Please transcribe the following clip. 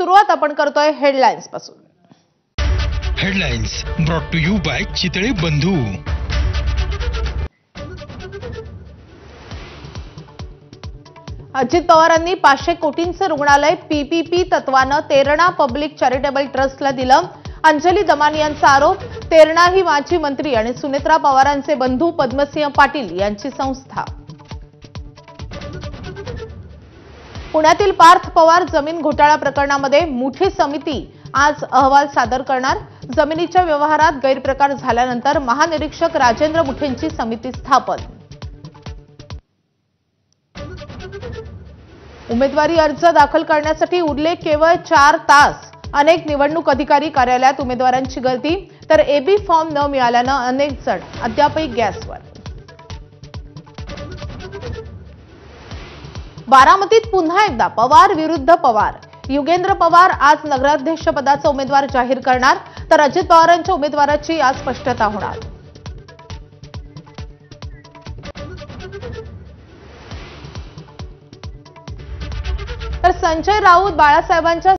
सुरुवात आपण करतोय हेडलाईन्स पासून। Headlines brought to you by Chitale Bandhu. Ajit पवारांनी 500 कोटींचं रुग्णालय पीपीपी तत्वानं तेरणा पब्लिक चॅरिटेबल ट्रस्टला दिलं। अंजली दमानी यांचा आरोप, तेरणा ही माजी मंत्री आणि सुनेत्रा पवारांचे बंधू पद्मसिंह पाटील यांची संस्था। पुण्यातील पार्थ पवार जमीन घोटाळा प्रकरणामध्ये मुठी समिती आज अहवाल सादर करणार। जमिनीच्या व्यवहारात गैरप्रकार झाल्यानंतर महानिरीक्षक राजेंद्र मुठेंची समिती स्थापन। उमेदवारी अर्ज दाखल करण्यासाठी उरले केवळ 4 तास। अनेक निवडणूक अधिकारी कार्यालयात उमेदवारांची गर्दी, तर एबी फॉर्म न मिळाल्यानं अनेक जण अद्यापही गॅसवर। बारामतीत पुन्हा एकदा पवार विरुद्ध पवार। युगेंद्र पवार आज नगराध्यक्ष पदाचा उमेदवार जाहीर करणार, तर अजित पवारांच्या उमेदवाराची आज स्पष्टता होणार। तर संजय राऊत बाळासाहेबांच्या